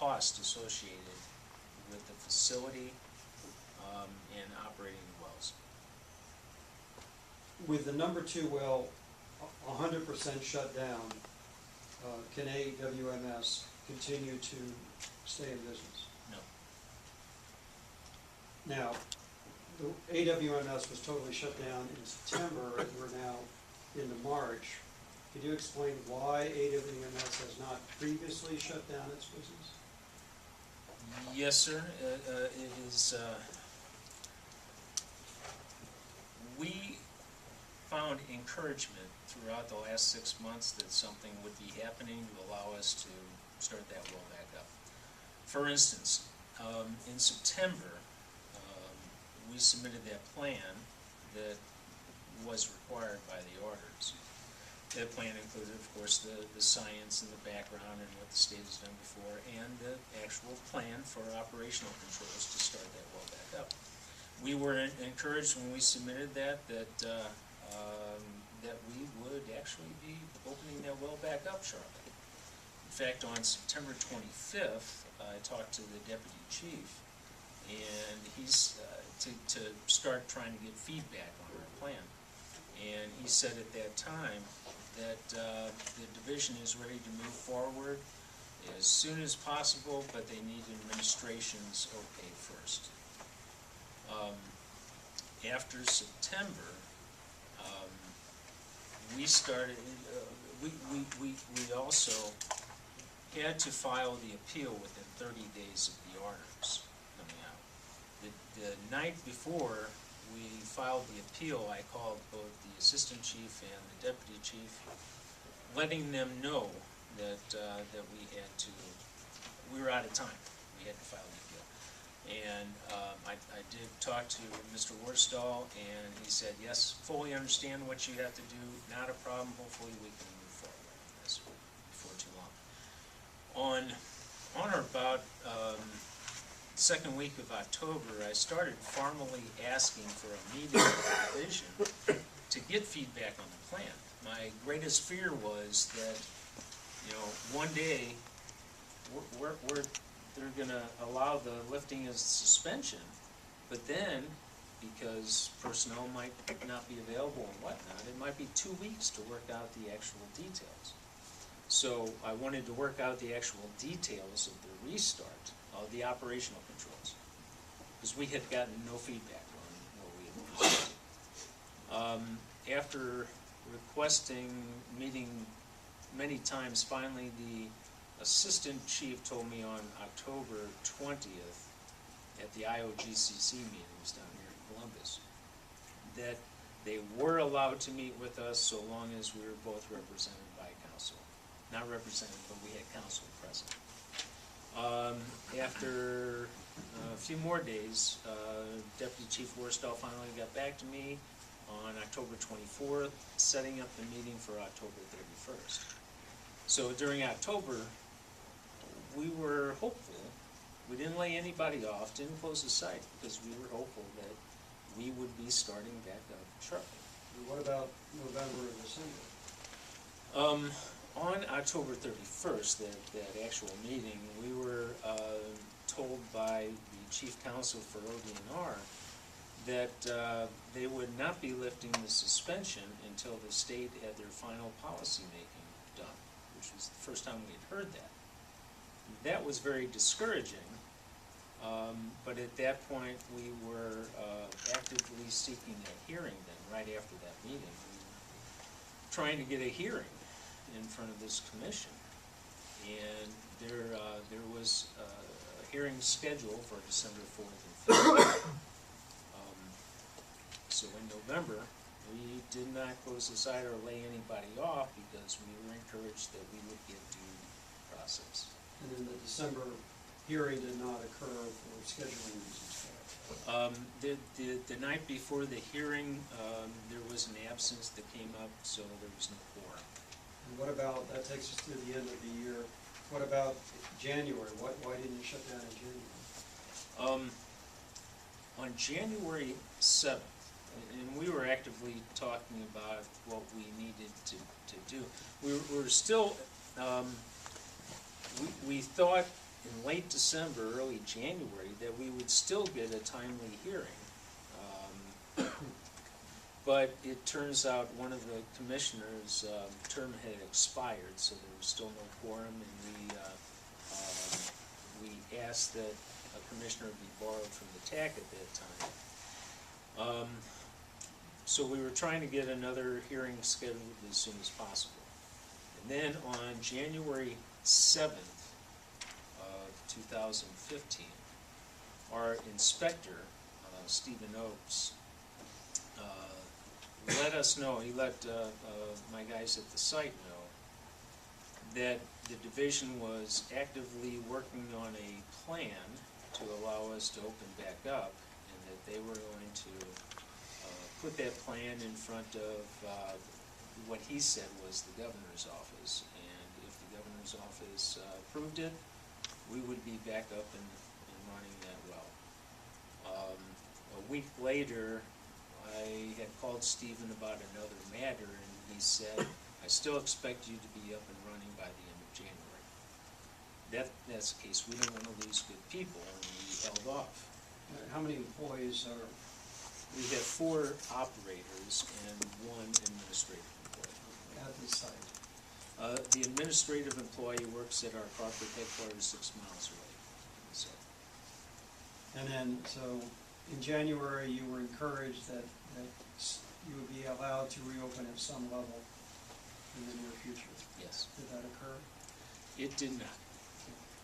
cost associated with the facility and operating the wells. With the number 2 well 100% shut down, can AWMS continue to stay in business? No. Now, the AWMS was totally shut down in September, and we're now into March. Could you explain why AWMS has not previously shut down its business? Yes, sir. It is. We found encouragement throughout the last 6 months that something would be happening to allow us to start that well back up. For instance, in September, we submitted that plan that was required by the auditors. That plan included, of course, the science and the background and what the state has done before, and the actual plan for operational controls to start that well back up. We were encouraged when we submitted that we would actually be opening that well back up shortly. In fact, on September 25th, I talked to the deputy chief, and he's to start trying to get feedback on our plan. And he said at that time that the division is ready to move forward as soon as possible, but they need administration's okay first. After September, we started. We also had to file the appeal within 30 days of the orders coming out. The night before we filed the appeal, I called both the assistant chief and the deputy chief, letting them know that we were out of time. We had to file the appeal. And I did talk to Mr. Worstall, and he said, yes, fully understand what you have to do, not a problem, hopefully we can move forward on this before too long. On or about second week of October, I started formally asking for a meeting with the division to get feedback on the plan. My greatest fear was that, one day they're going to allow the lifting as suspension, but then, because personnel might not be available and whatnot, it might be 2 weeks to work out the actual details. So I wanted to work out the actual details of the restart of the operational controls, because we had gotten no feedback on what we had presented. After requesting meeting many times, finally the assistant chief told me on October 20th at the IOGCC meeting, it was down here in Columbus, that they were allowed to meet with us so long as we were both represented by counsel. Not represented, but we had counsel present. After a few more days, Deputy Chief Worstall finally got back to me on October 24th, setting up the meeting for October 31st. So during October, we were hopeful. We didn't lay anybody off, didn't close the site, because we were hopeful that we would be starting back up shortly. And what about November and December? On October 31st, that actual meeting, we were told by the chief counsel for ODNR that they would not be lifting the suspension until the state had their final policy making done, which was the first time we had heard that. That was very discouraging, but at that point we were actively seeking a hearing then, right after that meeting. We were trying to get a hearing in front of this commission, and there was a hearing scheduled for December 4th and 5th. So in November, we did not close the site or lay anybody off because we were encouraged that we would get due process. And then the December hearing did not occur for scheduling reasons, correct? The night before the hearing, there was an absence that came up, so there was no quorum. And what about, that takes us to the end of the year, what about January? Why didn't you shut down in January? On January 7th, and we were actively talking about what we needed to do. We were still, we thought in late December, early January, that we would still get a timely hearing. But it turns out one of the commissioners' term had expired, so there was still no quorum, and we asked that a commissioner be borrowed from the TAC at that time. So we were trying to get another hearing scheduled as soon as possible. And then on January 7th of 2015, our inspector, Stephen Oakes, let us know, he let my guys at the site know, that the division was actively working on a plan to allow us to open back up, and that they were going to put that plan in front of what he said was the governor's office, and if the governor's office approved it, we would be back up and running that well. A week later, I had called Stephen about another matter, and he said, I still expect you to be up and running by the end of January. That's the case. We don't want to lose good people, and we held off. How many employees are? We have 4 operators and 1 administrative employee. At the site? The administrative employee works at our corporate headquarters 6 miles away. So. And then, so in January, you were encouraged that you would be allowed to reopen at some level in the near future. Yes. Did that occur? It did not.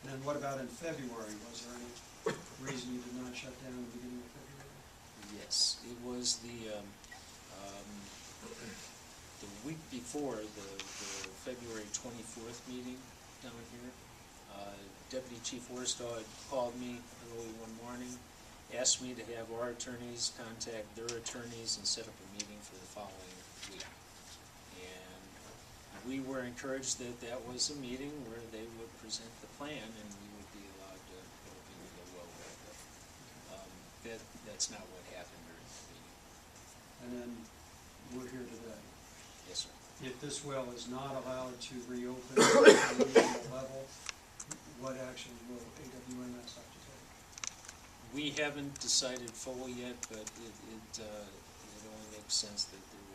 And then what about in February? Was there any reason you did not shut down in the beginning of February? Yes, it was the week before the February 24th meeting down here. Deputy Chief Worstow had called me early one morning, asked me to have our attorneys contact their attorneys and set up a meeting for the following week. And we were encouraged that that was a meeting where they would present the plan and we would be allowed to open the well back up. That's not what happened during the meeting. And then we're here today. Yes, sir. If this well is not allowed to reopen at a reasonable level, what action will AWMS have to take? We haven't decided fully yet, but it only makes sense that there